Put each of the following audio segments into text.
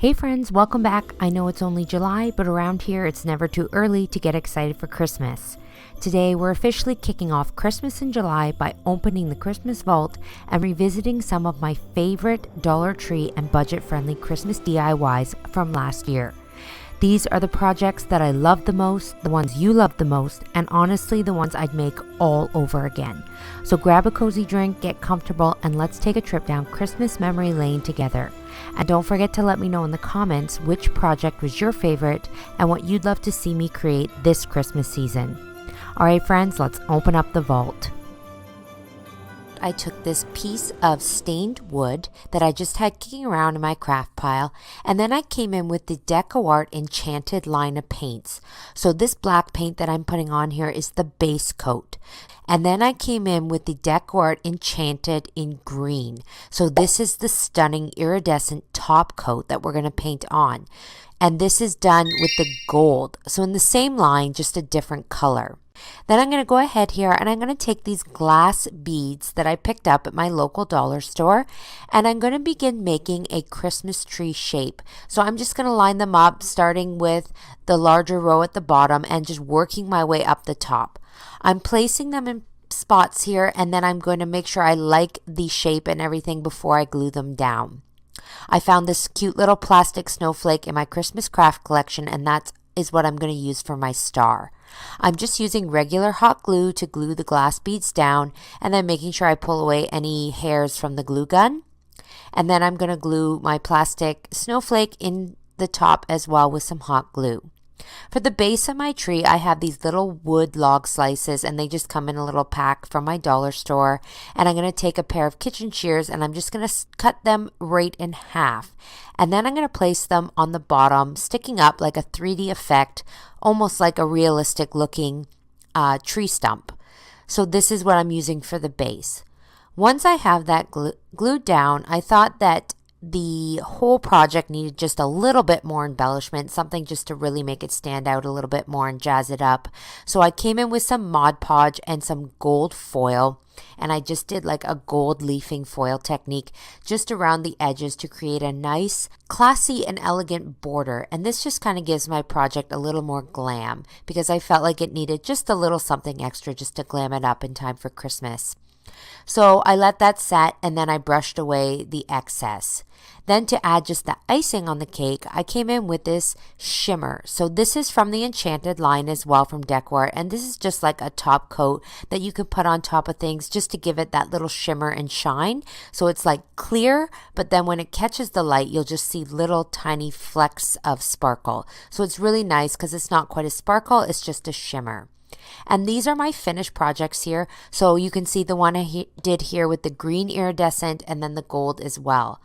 Hey friends, welcome back. I know it's only July, but around here it's never too early to get excited for Christmas. Today we're officially kicking off Christmas in July by opening the Christmas vault and revisiting some of my favorite Dollar Tree and budget-friendly Christmas DIYs from last year. These are the projects that I love the most, the ones you love the most, and honestly the ones I'd make all over again. So grab a cozy drink, get comfortable, and let's take a trip down Christmas memory lane together. And don't forget to let me know in the comments which project was your favorite and what you'd love to see me create this Christmas season. Alright friends, let's open up the vault. I took this piece of stained wood that I just had kicking around in my craft pile, and then I came in with the Decor Enchanted line of paints. So this black paint that I'm putting on here is the base coat. And then I came in with the Decor Enchanted in green. So this is the stunning iridescent top coat that we're going to paint on. And this is done with the gold. So in the same line, just a different color. Then I'm going to go ahead here and I'm going to take these glass beads that I picked up at my local dollar store, and I'm going to begin making a Christmas tree shape. So I'm just going to line them up, starting with the larger row at the bottom and just working my way up the top. I'm placing them in spots here, and then I'm going to make sure I like the shape and everything before I glue them down. I found this cute little plastic snowflake in my Christmas craft collection, and that is what I'm going to use for my star. I'm just using regular hot glue to glue the glass beads down, and then making sure I pull away any hairs from the glue gun. And then I'm going to glue my plastic snowflake in the top as well with some hot glue. For the base of my tree, I have these little wood log slices, and they just come in a little pack from my dollar store. And I'm going to take a pair of kitchen shears and I'm just going to cut them right in half. And then I'm going to place them on the bottom, sticking up like a 3D effect, almost like a realistic looking tree stump. So this is what I'm using for the base. Once I have that glued down, I thought that the whole project needed just a little bit more embellishment, something just to really make it stand out a little bit more and jazz it up. So I came in with some Mod Podge and some gold foil, and I just did like a gold leafing foil technique just around the edges to create a nice, classy and elegant border. And this just kind of gives my project a little more glam because I felt like it needed just a little something extra just to glam it up in time for Christmas. So I let that set, and then I brushed away the excess. Then to add just the icing on the cake, I came in with this shimmer. So this is from the Enchanted line as well from Decor, and this is just like a top coat that you can put on top of things just to give it that little shimmer and shine. So it's like clear, but then when it catches the light, you'll just see little tiny flecks of sparkle. So it's really nice because it's not quite a sparkle, it's just a shimmer. And these are my finished projects here. So you can see the one I did here with the green iridescent and then the gold as well.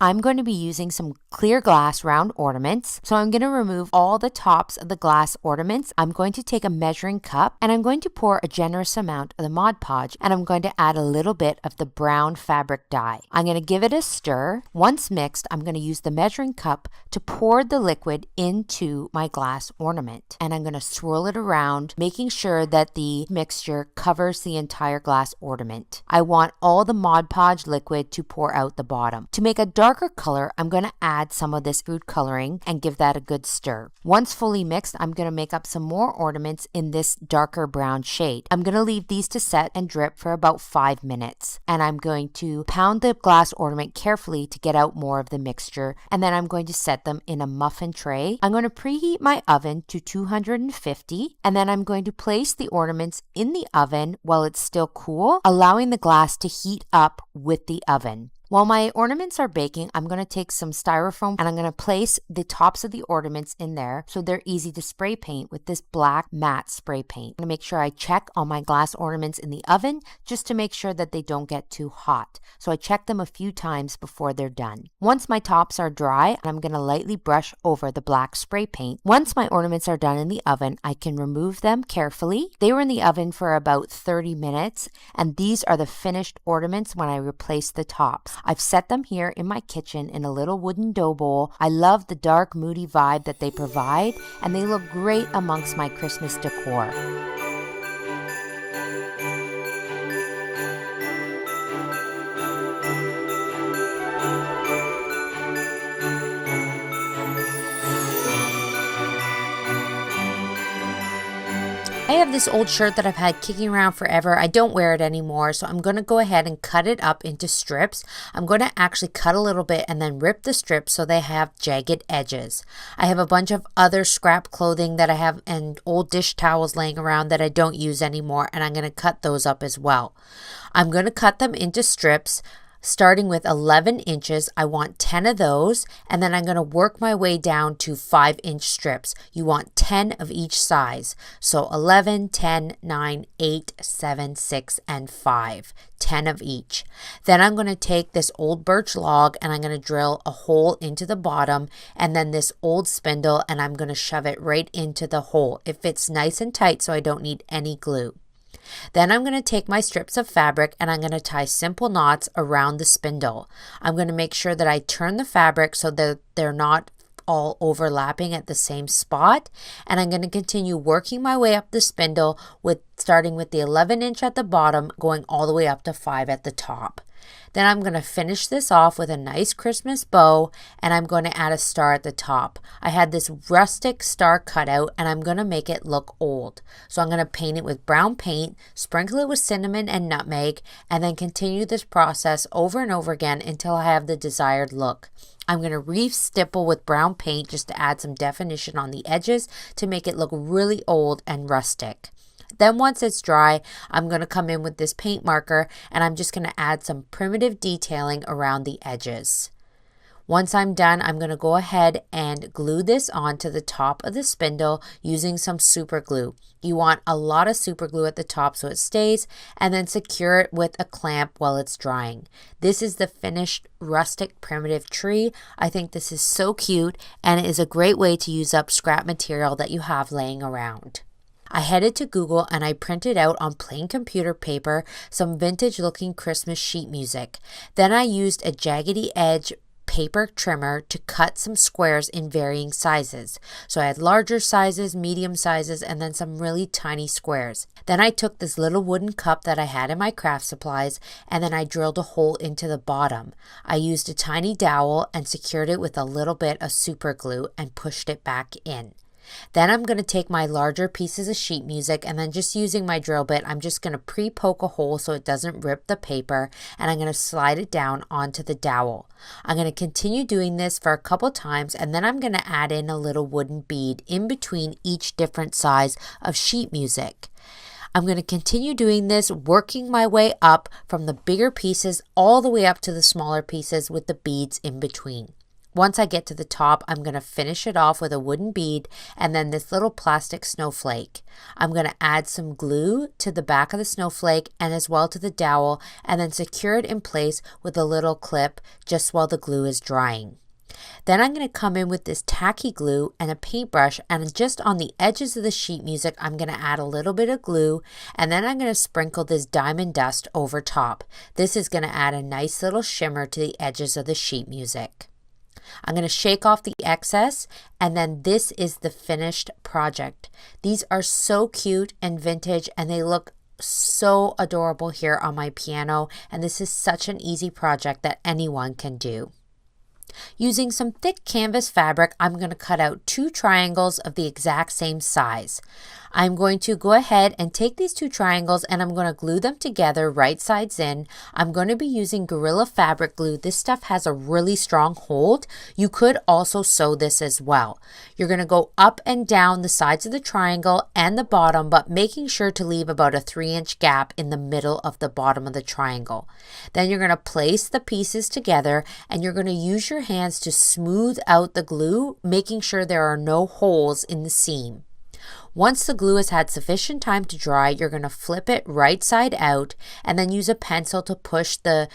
I'm going to be using some clear glass round ornaments. So I'm going to remove all the tops of the glass ornaments. I'm going to take a measuring cup and I'm going to pour a generous amount of the Mod Podge, and I'm going to add a little bit of the brown fabric dye. I'm going to give it a stir. Once mixed, I'm going to use the measuring cup to pour the liquid into my glass ornament. And I'm going to swirl it around, making sure that the mixture covers the entire glass ornament. I want all the Mod Podge liquid to pour out the bottom. To make a darker color, I'm going to add some of this food coloring and give that a good stir. Once fully mixed, I'm going to make up some more ornaments in this darker brown shade. I'm going to leave these to set and drip for about 5 minutes. And I'm going to pound the glass ornament carefully to get out more of the mixture. And then I'm going to set them in a muffin tray. I'm going to preheat my oven to 250. And then I'm going to place the ornaments in the oven while it's still cool, allowing the glass to heat up with the oven. While my ornaments are baking, I'm going to take some styrofoam and I'm going to place the tops of the ornaments in there so they're easy to spray paint with this black matte spray paint. I'm going to make sure I check all my glass ornaments in the oven just to make sure that they don't get too hot. So I check them a few times before they're done. Once my tops are dry, I'm going to lightly brush over the black spray paint. Once my ornaments are done in the oven, I can remove them carefully. They were in the oven for about 30 minutes, and these are the finished ornaments when I replace the tops. I've set them here in my kitchen in a little wooden dough bowl. I love the dark, moody vibe that they provide, and they look great amongst my Christmas decor. I have this old shirt that I've had kicking around forever. I don't wear it anymore, so I'm going to go ahead and cut it up into strips. I'm going to actually cut a little bit and then rip the strips so they have jagged edges. I have a bunch of other scrap clothing that I have and old dish towels laying around that I don't use anymore, and I'm going to cut those up as well. I'm going to cut them into strips. Starting with 11 inches, I want 10 of those, and then I'm going to work my way down to 5-inch strips. You want 10 of each size. So 11, 10, 9, 8, 7, 6, and 5. 10 of each. Then I'm going to take this old birch log and I'm going to drill a hole into the bottom, and then this old spindle, and I'm going to shove it right into the hole. It fits nice and tight, so I don't need any glue. Then I'm going to take my strips of fabric and I'm going to tie simple knots around the spindle. I'm going to make sure that I turn the fabric so that they're not all overlapping at the same spot, and I'm going to continue working my way up the spindle starting with the 11 inch at the bottom, going all the way up to 5 at the top. Then I'm going to finish this off with a nice Christmas bow, and I'm going to add a star at the top. I had this rustic star cutout, and I'm going to make it look old. So I'm going to paint it with brown paint, sprinkle it with cinnamon and nutmeg, and then continue this process over and over again until I have the desired look. I'm going to re-stipple with brown paint just to add some definition on the edges to make it look really old and rustic. Then once it's dry, I'm going to come in with this paint marker and I'm just going to add some primitive detailing around the edges. Once I'm done, I'm going to go ahead and glue this onto the top of the spindle using some super glue. You want a lot of super glue at the top so it stays, and then secure it with a clamp while it's drying. This is the finished rustic primitive tree. I think this is so cute, and it is a great way to use up scrap material that you have laying around. I headed to Google and I printed out on plain computer paper some vintage looking Christmas sheet music. Then I used a jaggedy edge paper trimmer to cut some squares in varying sizes. So I had larger sizes, medium sizes, and then some really tiny squares. Then I took this little wooden cup that I had in my craft supplies, and then I drilled a hole into the bottom. I used a tiny dowel and secured it with a little bit of super glue and pushed it back in. Then I'm going to take my larger pieces of sheet music, and then just using my drill bit, I'm just going to pre-poke a hole so it doesn't rip the paper, and I'm going to slide it down onto the dowel. I'm going to continue doing this for a couple times, and then I'm going to add in a little wooden bead in between each different size of sheet music. I'm going to continue doing this, working my way up from the bigger pieces all the way up to the smaller pieces with the beads in between. Once I get to the top, I'm going to finish it off with a wooden bead and then this little plastic snowflake. I'm going to add some glue to the back of the snowflake and as well to the dowel, and then secure it in place with a little clip just while the glue is drying. Then I'm going to come in with this tacky glue and a paintbrush, and just on the edges of the sheet music, I'm going to add a little bit of glue, and then I'm going to sprinkle this diamond dust over top. This is going to add a nice little shimmer to the edges of the sheet music. I'm going to shake off the excess, and then this is the finished project. These are so cute and vintage, and they look so adorable here on my piano, and this is such an easy project that anyone can do. Using some thick canvas fabric, I'm going to cut out 2 triangles of the exact same size. I'm going to go ahead and take these 2 triangles and I'm going to glue them together right sides in. I'm going to be using Gorilla fabric glue. This stuff has a really strong hold. You could also sew this as well. You're going to go up and down the sides of the triangle and the bottom, but making sure to leave about a 3-inch gap in the middle of the bottom of the triangle. Then you're going to place the pieces together and you're going to use your hands to smooth out the glue, making sure there are no holes in the seam. Once the glue has had sufficient time to dry, you're going to flip it right side out and then use a pencil to push the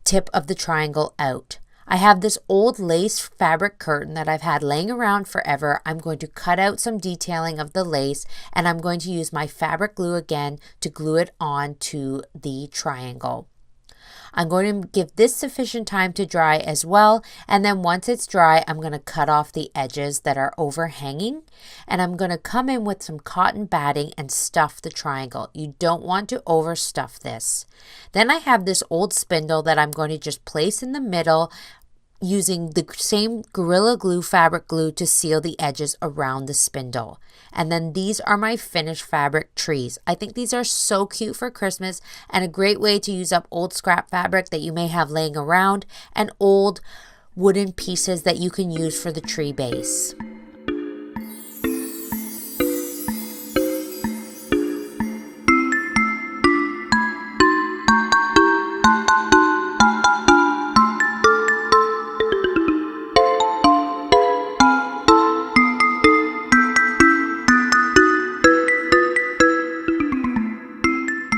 tip of the triangle out. I have this old lace fabric curtain that I've had laying around forever. I'm going to cut out some detailing of the lace, and I'm going to use my fabric glue again to glue it onto the triangle. I'm going to give this sufficient time to dry as well, and then once it's dry, I'm going to cut off the edges that are overhanging, and I'm going to come in with some cotton batting and stuff the triangle. You don't want to overstuff this. Then I have this old spindle that I'm going to just place in the middle using the same Gorilla Glue fabric glue to seal the edges around the spindle. And then these are my finished fabric trees. I think these are so cute for Christmas and a great way to use up old scrap fabric that you may have laying around and old wooden pieces that you can use for the tree base.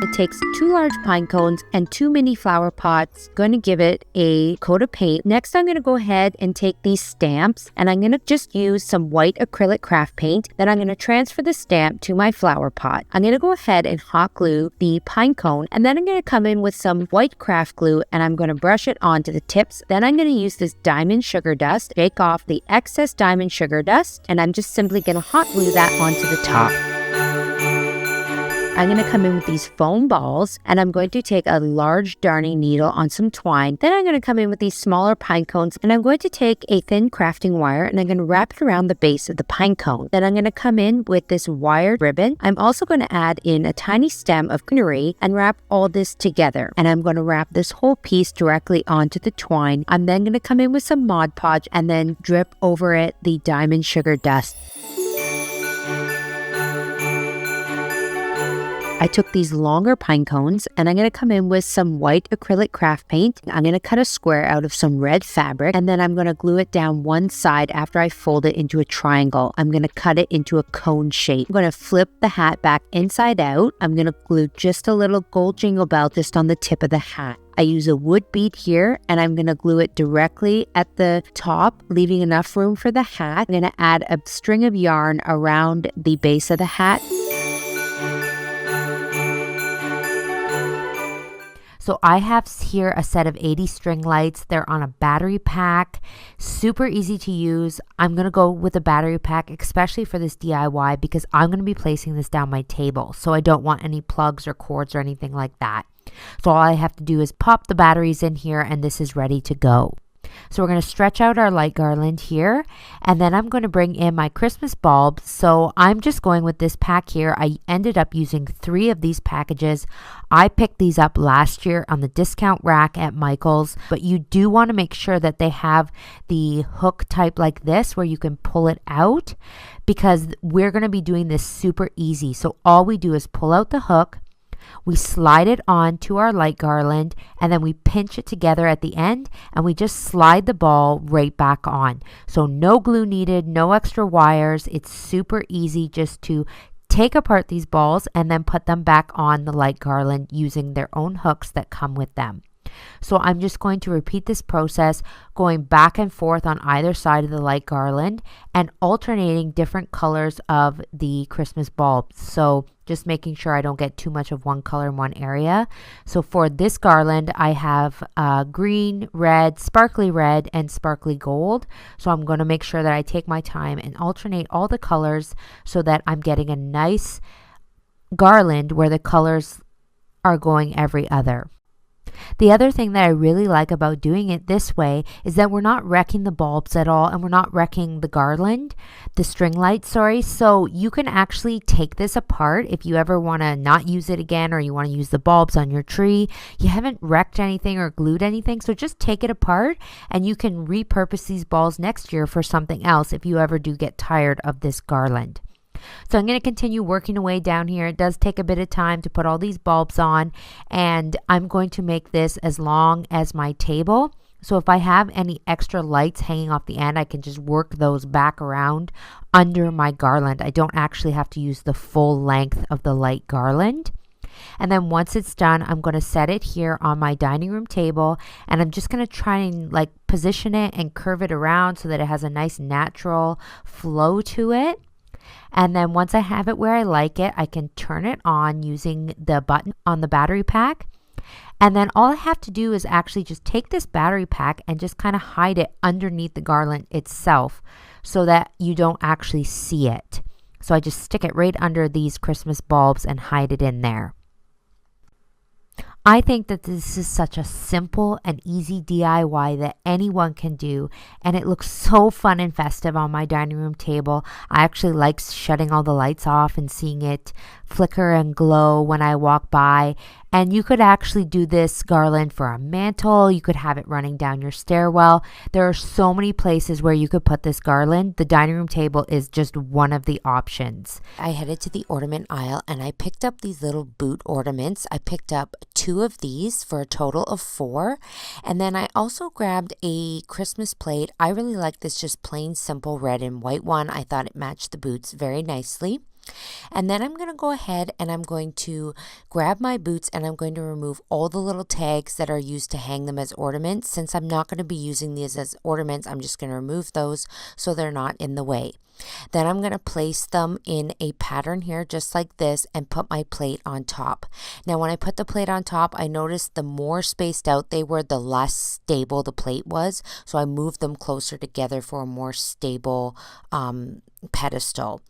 It takes 2 large pine cones and 2 mini flower pots. Going to give it a coat of paint. Next, I'm going to go ahead and take these stamps and I'm going to just use some white acrylic craft paint. Then I'm going to transfer the stamp to my flower pot. I'm going to go ahead and hot glue the pine cone, and then I'm going to come in with some white craft glue and I'm going to brush it onto the tips. Then I'm going to use this diamond sugar dust, shake off the excess diamond sugar dust, and I'm just simply going to hot glue that onto the top. I'm going to come in with these foam balls and I'm going to take a large darning needle on some twine. Then I'm going to come in with these smaller pine cones and I'm going to take a thin crafting wire and I'm going to wrap it around the base of the pine cone. Then I'm going to come in with this wired ribbon. I'm also going to add in a tiny stem of greenery and wrap all this together. And I'm going to wrap this whole piece directly onto the twine. I'm then going to come in with some Mod Podge and then drip over it the diamond sugar dust. I took these longer pine cones and I'm going to come in with some white acrylic craft paint. I'm going to cut a square out of some red fabric and then I'm going to glue it down one side after I fold it into a triangle. I'm going to cut it into a cone shape. I'm going to flip the hat back inside out. I'm going to glue just a little gold jingle bell just on the tip of the hat. I use a wood bead here and I'm going to glue it directly at the top, leaving enough room for the hat. I'm going to add a string of yarn around the base of the hat. So I have here a set of 80 string lights. They're on a battery pack, super easy to use. I'm going to go with a battery pack, especially for this DIY, because I'm going to be placing this down my table. So I don't want any plugs or cords or anything like that. So all I have to do is pop the batteries in here and this is ready to go. So we're going to stretch out our light garland here, and then I'm going to bring in my Christmas bulbs. So I'm just going with this pack here. I ended up using 3 of these packages. I picked these up last year on the discount rack at Michael's, but you do want to make sure that they have the hook type like this where you can pull it out, because we're going to be doing this super easy. So all we do is pull out the hook, we slide it on to our light garland, and then we pinch it together at the end and we just slide the ball right back on. So no glue needed, no extra wires. It's super easy just to take apart these balls and then put them back on the light garland using their own hooks that come with them. So I'm just going to repeat this process, going back and forth on either side of the light garland and alternating different colors of the Christmas bulbs. So just making sure I don't get too much of one color in one area. So for this garland, I have green, red, sparkly red, and sparkly gold. So I'm going to make sure that I take my time and alternate all the colors so that I'm getting a nice garland where the colors are going every other. The other thing that I really like about doing it this way is that we're not wrecking the bulbs at all, and we're not wrecking the garland, the string light, sorry. So you can actually take this apart if you ever want to not use it again, or you want to use the bulbs on your tree. You haven't wrecked anything or glued anything, so just take it apart and you can repurpose these balls next year for something else if you ever do get tired of this garland. So I'm going to continue working away down here. It does take a bit of time to put all these bulbs on, and I'm going to make this as long as my table. So if I have any extra lights hanging off the end, I can just work those back around under my garland. I don't actually have to use the full length of the light garland. And then once it's done, I'm going to set it here on my dining room table, and I'm just going to try and position it and curve it around so that it has a nice natural flow to it. And then once I have it where I like it, I can turn it on using the button on the battery pack. And then all I have to do is actually just take this battery pack and just kind of hide it underneath the garland itself so that you don't actually see it. So I just stick it right under these Christmas bulbs and hide it in there. I think that this is such a simple and easy DIY that anyone can do, and it looks so fun and festive on my dining room table. I actually like shutting all the lights off and seeing it flicker and glow when I walk by. And you could actually do this garland for a mantle. You could have it running down your stairwell. There are so many places where you could put this garland. The dining room table is just one of the options. I headed to the ornament aisle and I picked up these little boot ornaments. I picked up 2 of these for a total of 4. And then I also grabbed a Christmas plate. I really like this just plain simple red and white one. I thought it matched the boots very nicely. And then I'm going to go ahead and I'm going to grab my boots and I'm going to remove all the little tags that are used to hang them as ornaments. Since I'm not going to be using these as ornaments, I'm just going to remove those so they're not in the way. Then I'm going to place them in a pattern here just like this and put my plate on top. Now when I put the plate on top, I noticed the more spaced out they were, the less stable the plate was. So I moved them closer together for a more stable pedestal.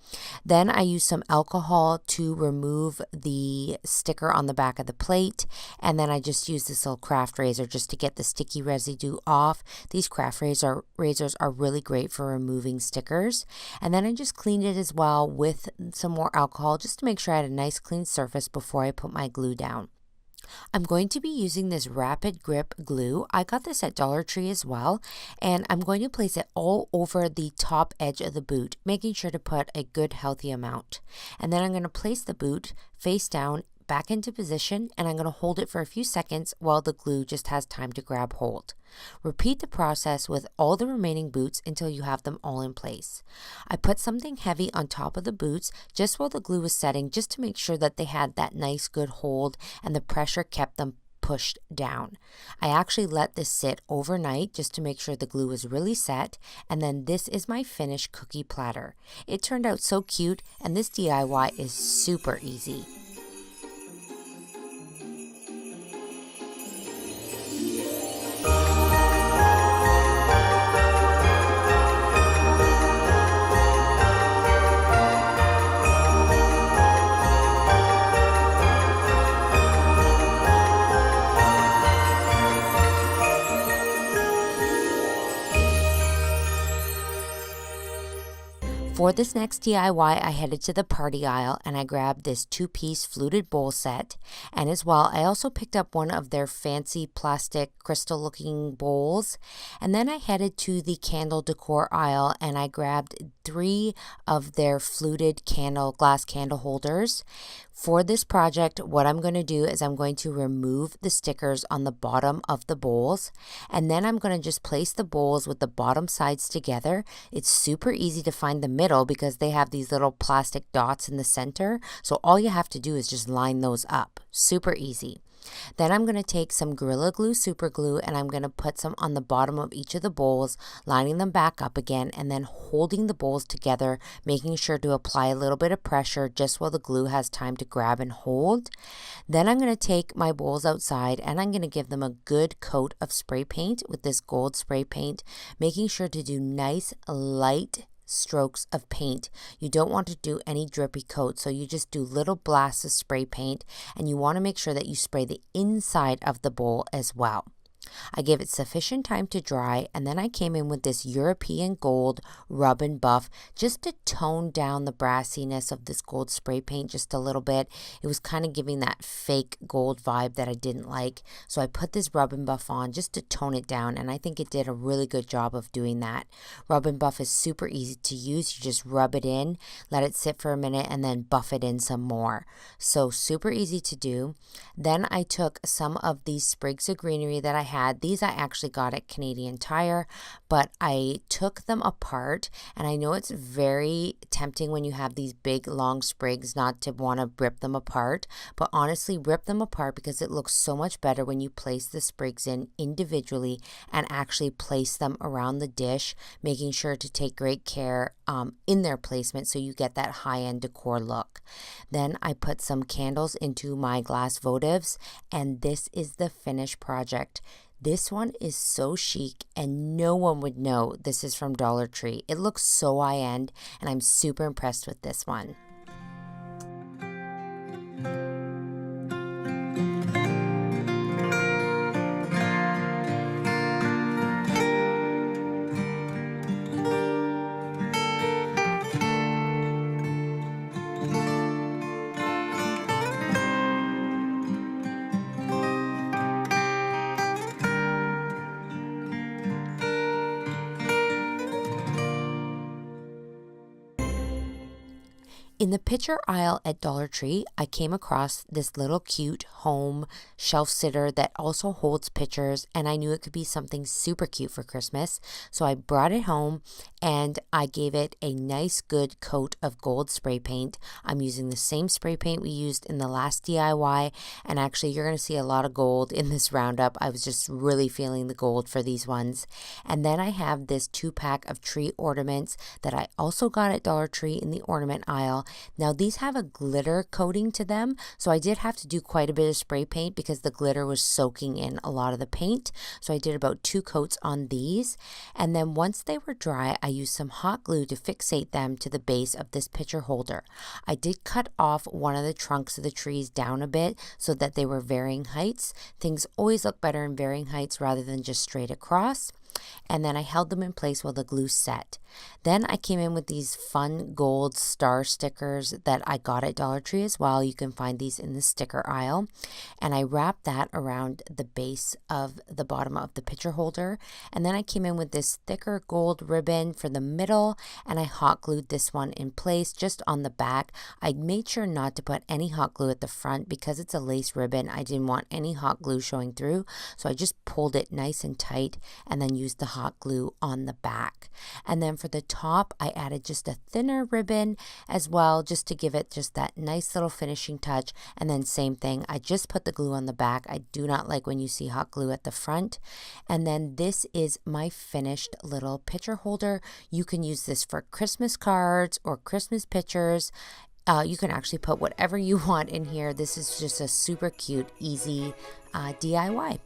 Then I used some alcohol to remove the sticker on the back of the plate, and then I just used this little craft razor just to get the sticky residue off. These craft razors are really great for removing stickers. And then I just cleaned it as well with some more alcohol just to make sure I had a nice clean surface before I put my glue down. I'm going to be using this rapid grip glue. I got this at Dollar Tree as well, and I'm going to place it all over the top edge of the boot, making sure to put a good healthy amount. And then I'm going to place the boot face down back into position, and I'm going to hold it for a few seconds while the glue just has time to grab hold. Repeat the process with all the remaining boots until you have them all in place. I put something heavy on top of the boots just while the glue was setting, just to make sure that they had that nice good hold and the pressure kept them pushed down. I actually let this sit overnight just to make sure the glue was really set, and then this is my finished cookie platter. It turned out so cute, and this DIY is super easy. For this next DIY, I headed to the party aisle and I grabbed this 2-piece fluted bowl set, and as well I also picked up one of their fancy plastic crystal looking bowls. And then I headed to the candle decor aisle and I grabbed 3 of their fluted glass candle holders. For this project, what I'm going to do is I'm going to remove the stickers on the bottom of the bowls, and then I'm going to just place the bowls with the bottom sides together. It's super easy to find the middle because they have these little plastic dots in the center, so all you have to do is just line those up. Super easy. Then I'm going to take some Gorilla Glue super glue and I'm going to put some on the bottom of each of the bowls, lining them back up again and then holding the bowls together, making sure to apply a little bit of pressure just while the glue has time to grab and hold. Then I'm going to take my bowls outside and I'm going to give them a good coat of spray paint with this gold spray paint, making sure to do nice light strokes of paint. You don't want to do any drippy coat, so you just do little blasts of spray paint, and you want to make sure that you spray the inside of the bowl as well. I gave it sufficient time to dry, and then I came in with this European gold rub and buff just to tone down the brassiness of this gold spray paint just a little bit. It was kind of giving that fake gold vibe that I didn't like, so I put this rub and buff on just to tone it down, and I think it did a really good job of doing that. Rub and buff is super easy to use. You just rub it in, let it sit for a minute, and then buff it in some more. So super easy to do. Then I took some of these sprigs of greenery that I had. These I actually got at Canadian Tire, but I took them apart, and I know it's very tempting when you have these big long sprigs not to want to rip them apart, but honestly rip them apart because it looks so much better when you place the sprigs in individually and actually place them around the dish, making sure to take great care in their placement so you get that high-end decor look. Then I put some candles into my glass votives, and this is the finished project. This one is so chic and no one would know this is from Dollar Tree. It looks so high-end and I'm super impressed with this one. In the picture aisle at Dollar Tree, I came across this little cute home shelf sitter that also holds pictures, and I knew it could be something super cute for Christmas. So I brought it home and I gave it a nice good coat of gold spray paint. I'm using the same spray paint we used in the last DIY, and actually you're going to see a lot of gold in this roundup. I was just really feeling the gold for these ones. And then I have this 2-pack of tree ornaments that I also got at Dollar Tree in the ornament aisle. Now these have a glitter coating to them, so I did have to do quite a bit of spray paint because the glitter was soaking in a lot of the paint. So I did about 2 coats on these, and then once they were dry, I used some hot glue to fixate them to the base of this pitcher holder. I did cut off one of the trunks of the trees down a bit so that they were varying heights. Things always look better in varying heights rather than just straight across. And then I held them in place while the glue set. Then I came in with these fun gold star stickers that I got at Dollar Tree as well. You can find these in the sticker aisle. And I wrapped that around the base of the bottom of the pitcher holder. And then I came in with this thicker gold ribbon for the middle, and I hot glued this one in place just on the back. I made sure not to put any hot glue at the front because it's a lace ribbon. I didn't want any hot glue showing through, so I just pulled it nice and tight and then used the hot glue on the back. And then for the top, I added just a thinner ribbon as well, just to give it just that nice little finishing touch. And then same thing, I just put the glue on the back. I do not like when you see hot glue at the front. And then this is my finished little pitcher holder. You can use this for Christmas cards or Christmas pictures. You can actually put whatever you want in here. This is just a super cute, easy DIY.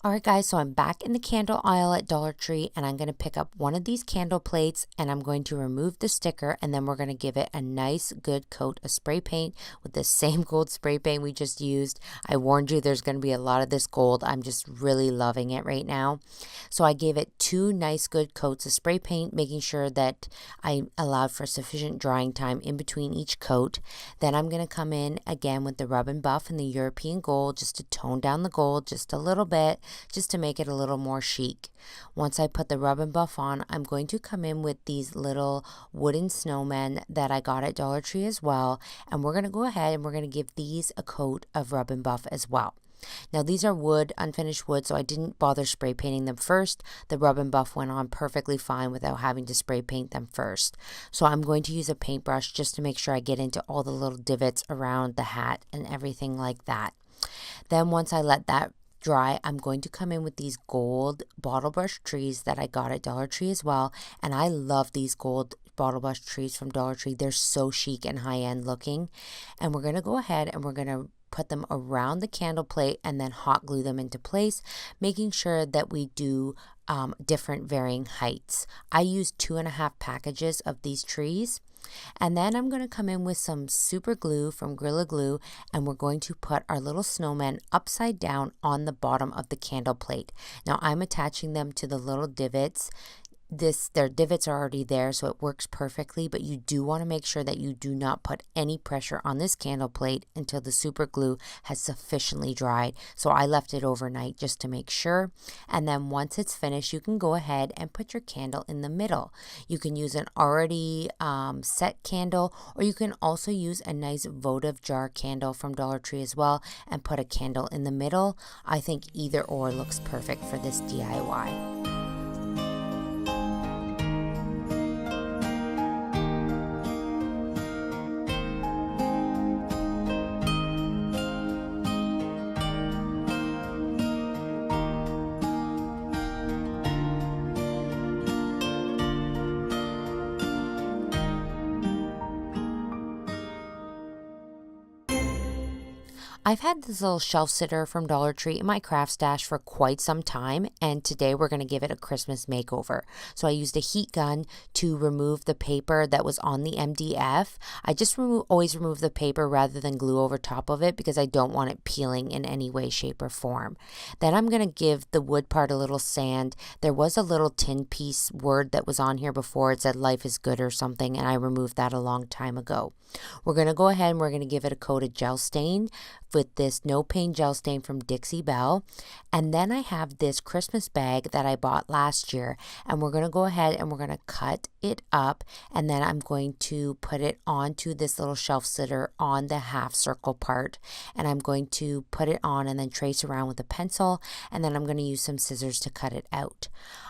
Alright guys, so I'm back in the candle aisle at Dollar Tree, and I'm going to pick up one of these candle plates and I'm going to remove the sticker, and then we're going to give it a nice good coat of spray paint with the same gold spray paint we just used. I warned you there's going to be a lot of this gold. I'm just really loving it right now. So I gave it 2 nice good coats of spray paint, making sure that I allowed for sufficient drying time in between each coat. Then I'm going to come in again with the rub and buff and the European gold just to tone down the gold just a little bit, just to make it a little more chic. Once I put the rub and buff on, I'm going to come in with these little wooden snowmen that I got at Dollar Tree as well, and we're going to go ahead and we're going to give these a coat of rub and buff as well. Now these are wood, unfinished wood, so I didn't bother spray painting them first. The rub and buff went on perfectly fine without having to spray paint them first. So I'm going to use a paintbrush just to make sure I get into all the little divots around the hat and everything like that. Then once I let that dry, I'm going to come in with these gold bottle brush trees that I got at Dollar Tree as well, and I love these gold bottle brush trees from Dollar Tree. They're so chic and high-end looking. And we're going to go ahead and we're going to put them around the candle plate and then hot glue them into place, making sure that we do different varying heights. I used 2.5 packages of these trees. And then I'm going to come in with some super glue from Gorilla Glue, and we're going to put our little snowmen upside down on the bottom of the candle plate. Now I'm attaching them to the little divots. Their divots are already there, so it works perfectly, but you do want to make sure that you do not put any pressure on this candle plate until the super glue has sufficiently dried. So I left it overnight just to make sure. And then once it's finished, you can go ahead and put your candle in the middle. You can use an already set candle, or you can also use a nice votive jar candle from Dollar Tree as well and put a candle in the middle. I think either or looks perfect for this DIY. I've had this little shelf sitter from Dollar Tree in my craft stash for quite some time, and today we're going to give it a Christmas makeover. So I used a heat gun to remove the paper that was on the MDF. I just always remove the paper rather than glue over top of it because I don't want it peeling in any way, shape, or form. Then I'm going to give the wood part a little sand. There was a little tin piece word that was on here before. It said life is good or something, and I removed that a long time ago. We're going to go ahead and we're going to give it a coat of gel stain with this no pain gel stain from Dixie Belle. And then I have this Christmas bag that I bought last year, and we're going to go ahead and we're going to cut it up, and then I'm going to put it onto this little shelf sitter on the half circle part, and I'm going to put it on and then trace around with a pencil, and then I'm going to use some scissors to cut it out.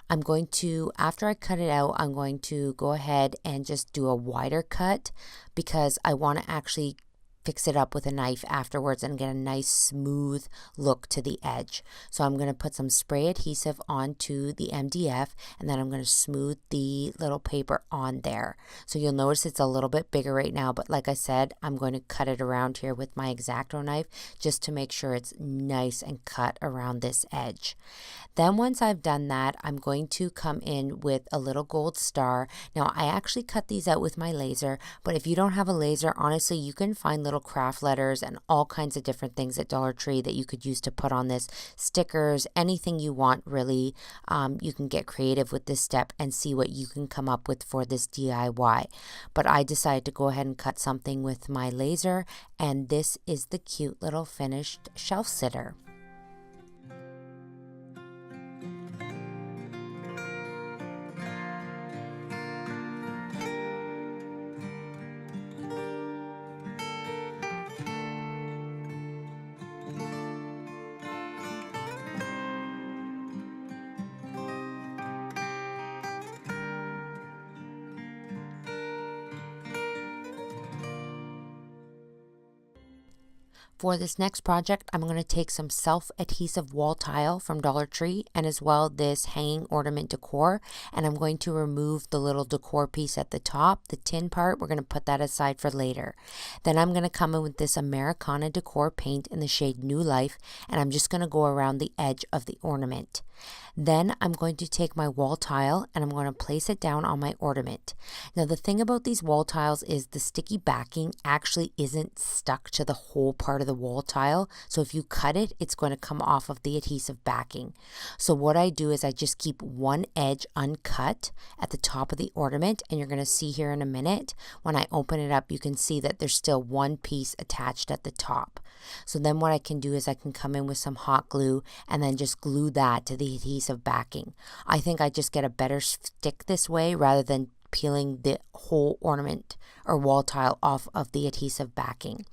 I'm going to, after I cut it out, I'm going to go ahead and just do a wider cut because I want to actually fix it up with a knife afterwards and get a nice smooth look to the edge. So I'm going to put some spray adhesive onto the MDF, and then I'm going to smooth the little paper on there. So you'll notice it's a little bit bigger right now, but like I said, I'm going to cut it around here with my X-Acto knife just to make sure it's nice and cut around this edge. Then once I've done that, I'm going to come in with a little gold star. Now I actually cut these out with my laser, but if you don't have a laser, honestly, you can find little craft letters and all kinds of different things at Dollar Tree that you could use to put on this. Stickers, anything you want really. You can get creative with this step and see what you can come up with for this DIY. But I decided to go ahead and cut something with my laser, and this is the cute little finished shelf sitter. For this next project, I'm going to take some self-adhesive wall tile from Dollar Tree and as well this hanging ornament decor, and I'm going to remove the little decor piece at the top, the tin part. We're going to put that aside for later. Then I'm going to come in with this Americana decor paint in the shade New Life, and I'm just going to go around the edge of the ornament. Then I'm going to take my wall tile and I'm going to place it down on my ornament. Now the thing about these wall tiles is the sticky backing actually isn't stuck to the whole part of the wall tile. So if you cut it, it's going to come off of the adhesive backing. So what I do is I just keep one edge uncut at the top of the ornament, and you're going to see here in a minute, when I open it up, you can see that there's still one piece attached at the top. So then what I can do is I can come in with some hot glue and then just glue that to the adhesive backing. I think I just get a better stick this way rather than peeling the whole ornament or wall tile off of the adhesive backing.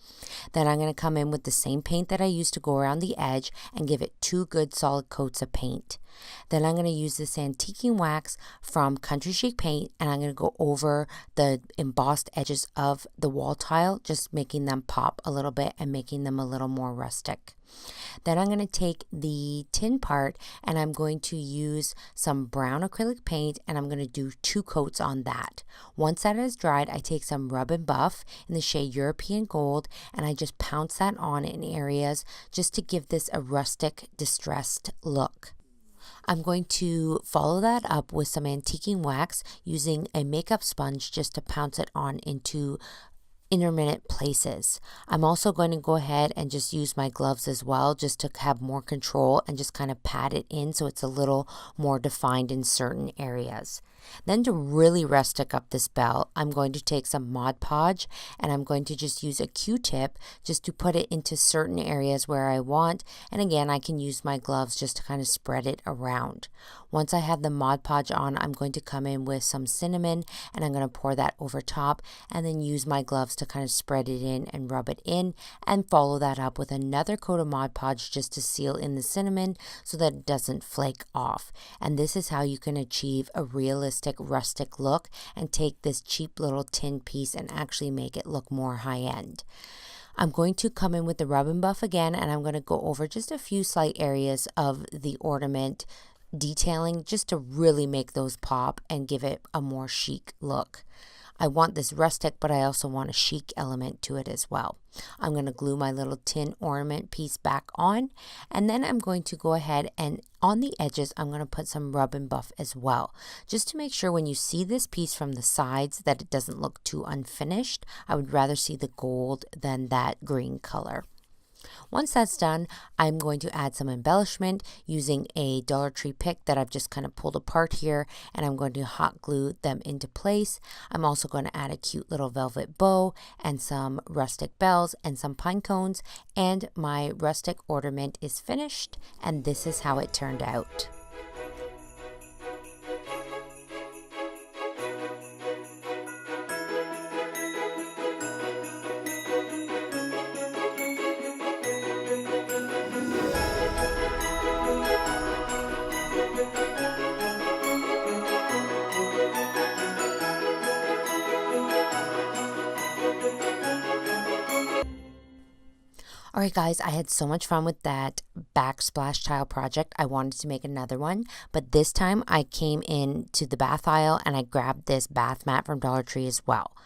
Then I'm going to come in with the same paint that I used to go around the edge and give it 2 good solid coats of paint. Then I'm going to use this antiquing wax from Country Chic paint, and I'm going to go over the embossed edges of the wall tile, just making them pop a little bit and making them a little more rustic. Then I'm going to take the tin part and I'm going to use some brown acrylic paint, and I'm going to do 2 coats on that. Once that is dried, I take some rub and buff in the shade European Gold, and I just pounce that on in areas just to give this a rustic, distressed look. I'm going to follow that up with some antiquing wax using a makeup sponge just to pounce it on into intermittent places. I'm also going to go ahead and just use my gloves as well, just to have more control and just kind of pat it in so it's a little more defined in certain areas. Then to really rustic up this bell, I'm going to take some Mod Podge and I'm going to just use a Q-tip just to put it into certain areas where I want, and again I can use my gloves just to kind of spread it around. Once I have the Mod Podge on, I'm going to come in with some cinnamon and I'm going to pour that over top and then use my gloves to kind of spread it in and rub it in, and follow that up with another coat of Mod Podge just to seal in the cinnamon so that it doesn't flake off. And this is how you can achieve a realistic rustic look and take this cheap little tin piece and actually make it look more high-end. I'm going to come in with the rub and buff again, and I'm going to go over just a few slight areas of the ornament detailing just to really make those pop and give it a more chic look. I want this rustic, but I also want a chic element to it as well. I'm going to glue my little tin ornament piece back on, and then I'm going to go ahead and on the edges I'm going to put some rub and buff as well, just to make sure when you see this piece from the sides that it doesn't look too unfinished. I would rather see the gold than that green color. Once that's done, I'm going to add some embellishment using a Dollar Tree pick that I've just kind of pulled apart here, and I'm going to hot glue them into place. I'm also going to add a cute little velvet bow and some rustic bells and some pine cones, and my rustic ornament is finished, and this is how it turned out. Alright guys, I had so much fun with that backsplash tile project. I wanted to make another one, but this time I came into the bath aisle and I grabbed this bath mat from Dollar Tree as well.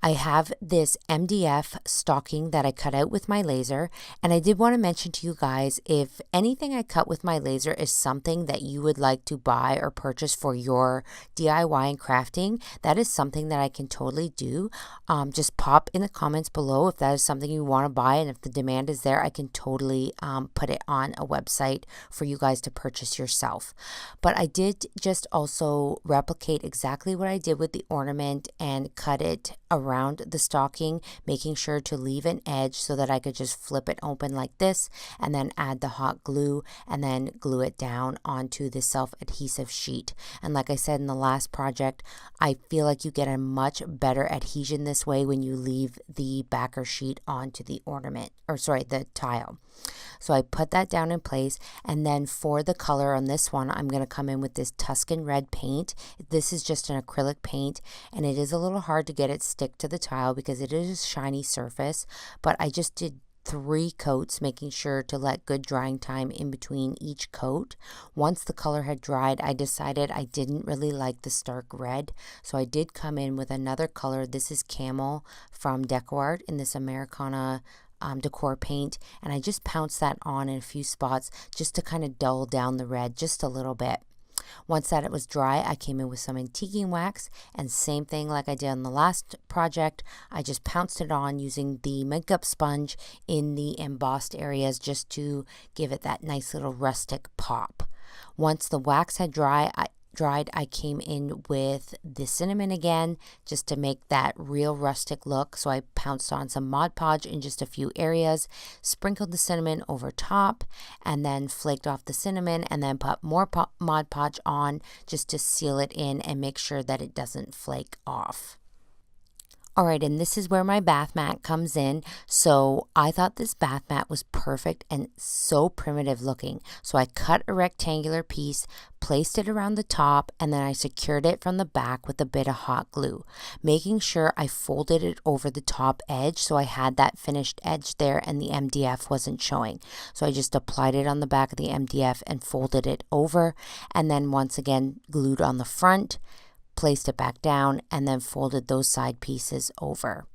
I have this MDF stocking that I cut out with my laser, and I did want to mention to you guys, if anything I cut with my laser is something that you would like to buy or purchase for your DIY and crafting, that is something that I can totally do. Just pop in the comments below if that is something you want to buy, and if the demand is there, I can totally put it on a website for you guys to purchase yourself. But I did just also replicate exactly what I did with the ornament and cut it around the stocking, making sure to leave an edge so that I could just flip it open like this and then add the hot glue and then glue it down onto the self-adhesive sheet. And like I said in the last project, I feel like you get a much better adhesion this way when you leave the backer sheet onto the ornament, or sorry, the tile. So I put that down in place, and then for the color on this one, I'm going to come in with this Tuscan red paint. This is just an acrylic paint, and it is a little hard to get it stick to the tile because it is a shiny surface, but I just did 3 coats, making sure to let good drying time in between each coat. Once the color had dried, I decided I didn't really like the stark red, so I did come in with another color. This is Camel from Decor in this Americana Decor paint, and I just pounced that on in a few spots just to kind of dull down the red just a little bit. Once that it was dry, I came in with some antiquing wax, and same thing like I did on the last project, I just pounced it on using the makeup sponge in the embossed areas just to give it that nice little rustic pop. Once the wax had dried, I came in with the cinnamon again just to make that real rustic look. So I pounced on some Mod Podge in just a few areas, sprinkled the cinnamon over top, and then flaked off the cinnamon and then put more Mod Podge on just to seal it in and make sure that it doesn't flake off. Alright, and this is where my bath mat comes in. So I thought this bath mat was perfect and so primitive looking. So I cut a rectangular piece, placed it around the top, and then I secured it from the back with a bit of hot glue, making sure I folded it over the top edge so I had that finished edge there and the MDF wasn't showing. So I just applied it on the back of the MDF and folded it over, and then once again glued on the front, placed it back down, and then folded those side pieces over.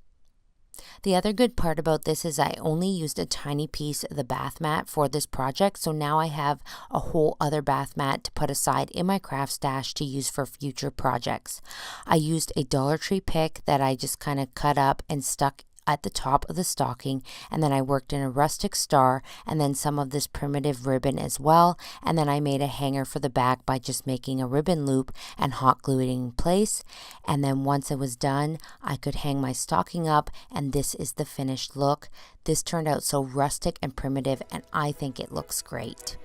The other good part about this is I only used a tiny piece of the bath mat for this project, so now I have a whole other bath mat to put aside in my craft stash to use for future projects. I used a Dollar Tree pick that I just kind of cut up and stuck at the top of the stocking, and then I worked in a rustic star and then some of this primitive ribbon as well, and then I made a hanger for the back by just making a ribbon loop and hot gluing it in place. And then once it was done, I could hang my stocking up, and this is the finished look. This turned out so rustic and primitive, and I think it looks great.